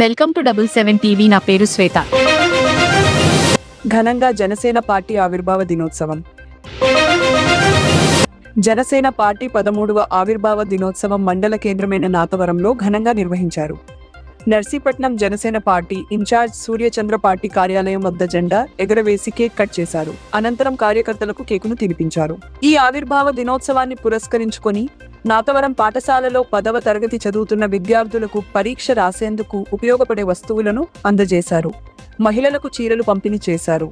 Welcome to 77 TV. నా పేరు శ్వేత. ఘనంగా జనసేన పార్టీ ఆవిర్భావ దినోత్సవం. జనసేన పార్టీ 13వ ఆవిర్భావ దినోత్సవం మండల కేంద్రమైన నాతవరంలో ఘనంగా నిర్వహించారు. Narsipatnam Janasena party in charge Suryachandra party కార్యాలయం వద్ద జెండా ఎగరవేసి కేక్ కట్ చేశారు. అనంతరం కార్యకర్తలకు కేకును తినిపించారు. ఈ ఆవిర్భావ దినోత్సవాన్ని పురస్కరించుకొని నాతవరం పాఠశాలలో 10వ తరగతి చదువుతున్న విద్యార్థులకు పరీక్ష రాసేందుకు ఉపయోగపడే వస్తువులను అందజేశారు. మహిళలకు చీరలు పంపిణీ చేశారు.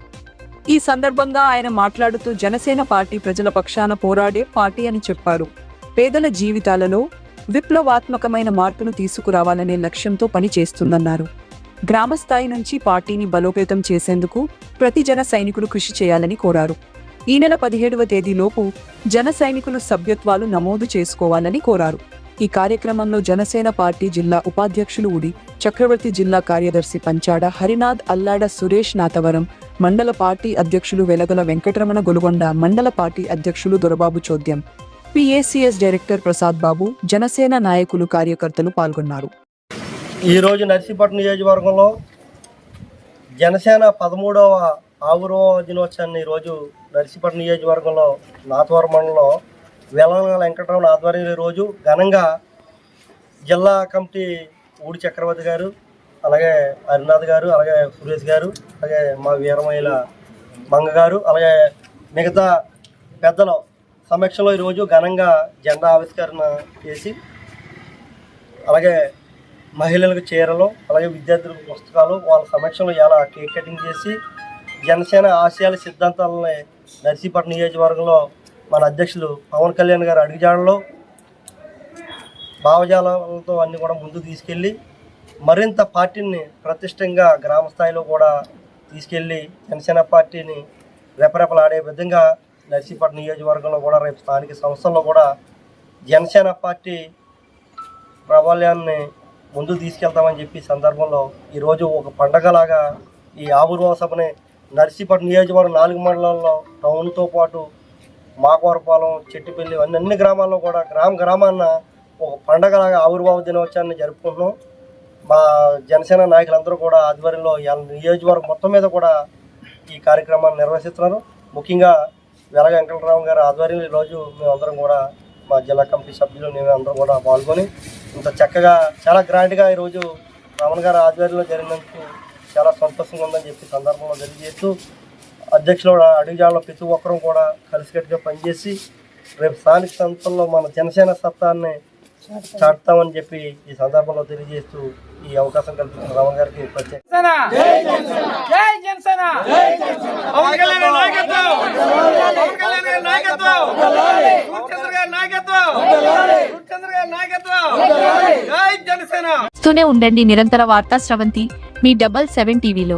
ఈ సందర్భంగా ఆయన మాట్లాడుతూ జనసేన పార్టీ ప్రజల పక్షాన పోరాడే పార్టీ అని చెప్పారు. పేదల జీవితాలలో విప్లవాత్మకమైన మార్పును తీసుకురావాలనే లక్ష్యంతో పనిచేస్తుందన్నారు. గ్రామస్థాయి నుంచి పార్టీని బలోపేతం చేసేందుకు ప్రతి జన సైనికులు కృషి చేయాలని కోరారు. ఈ నెల 17వ తేదీలోపు జన సైనికులు సభ్యత్వాలు నమోదు చేసుకోవాలని కోరారు. ఈ కార్యక్రమంలో జనసేన పార్టీ జిల్లా ఉపాధ్యక్షులు ఉడి చక్రవర్తి, జిల్లా కార్యదర్శి పంచాడ హరినాథ్, అల్లాడ సురేష్, నాతవరం మండల పార్టీ అధ్యక్షులు వెలగల వెంకటరమణ, గొలుగొండ మండల పార్టీ అధ్యక్షులు దొరబాబు చోద్యం, పిఏసిఎస్ డైరెక్టర్ ప్రసాద్ బాబు, జనసేన నాయకులు, కార్యకర్తలు పాల్గొన్నారు. ఈరోజు నర్సీపట్నం నియోజకవర్గంలో జనసేన 13వ ఆవిర్భావ దినోత్సవాన్ని ఈరోజు నర్సీపట్నం నియోజకవర్గంలో నాతవరం మండలంలో వెలగల వెంకటరమణ ఆధ్వర్యంలో ఈరోజు ఘనంగా జిల్లా కమిటీ ఊడి చక్రవర్తి గారు, అలాగే హరినాథ్ గారు, అలాగే సురేష్ గారు, అలాగే మా వీరమహిళ మంగ గారు, అలాగే మిగతా పెద్దల సమక్షంలో ఈరోజు ఘనంగా జెండా ఆవిష్కరణ చేసి, అలాగే మహిళలకు చీరలు, అలాగే విద్యార్థులకు పుస్తకాలు వాళ్ళ సమక్షంలో ఇలా కేక్ కటింగ్ చేసి జనసేన ఆశయాల సిద్ధాంతాలని నర్సీపట్నం నియోజకవర్గంలో మన అధ్యక్షులు పవన్ కళ్యాణ్ గారు అడుగుజాడలో భావజాలతో అన్ని కూడా ముందుకు తీసుకెళ్ళి మరింత పార్టీని ప్రతిష్టంగా గ్రామ స్థాయిలో కూడా తీసుకెళ్ళి జనసేన పార్టీని రెపరెపలాడే విధంగా నర్సీపట్నం నియోజకవర్గంలో కూడా రేపు స్థానిక సంస్థల్లో కూడా జనసేన పార్టీ ప్రాబల్యాన్ని ముందుకు తీసుకెళ్తామని చెప్పి సందర్భంలో ఈరోజు ఒక పండగలాగా ఈ ఆవిర్భావ సభని నర్సీపట్నం నియోజకవర్గం 4 మండలాల్లో టౌన్తో పాటు మాకవరపాలెం, చెట్టుపల్లి అన్ని గ్రామాల్లో కూడా గ్రామాన్న ఒక పండగలాగా ఆవిర్భావ దినోత్సవాన్ని జరుపుకుంటున్నాం. మా జనసేన నాయకులందరూ కూడా ఆధ్వర్యంలో నియోజకవర్గం మొత్తం మీద కూడా ఈ కార్యక్రమాన్ని నిర్వహిస్తున్నారు. ముఖ్యంగా వెలగ వెంకటరావు గారి ఆధ్వర్యంలో ఈరోజు మేమందరం కూడా మా జిల్లా కమిటీ సభ్యులు మేము అందరం కూడా పాల్గొని ఇంత చక్కగా చాలా గ్రాండ్గా ఈరోజు రమణ గారి ఆధ్వర్యంలో జరిగినందుకు చాలా సంతోషంగా ఉందని చెప్పి సందర్భంలో తెలియజేస్తూ అధ్యక్షులు అడుగుజాడలో ప్రతి ఒక్కరూ కూడా కలిసికట్టుగా పనిచేసి రేపు స్థానిక సంస్థల్లో మన జనసేన సత్తాన్ని చాటుతామని చెప్పి ఈ సందర్భంలో తెలియజేస్తూ ఈ అవకాశం కల్పించిన రమణ గారికి ప్రత్యేక ఉండండి నిరంతర వార్తా స్రవంతి మీ 77 టీవీలో.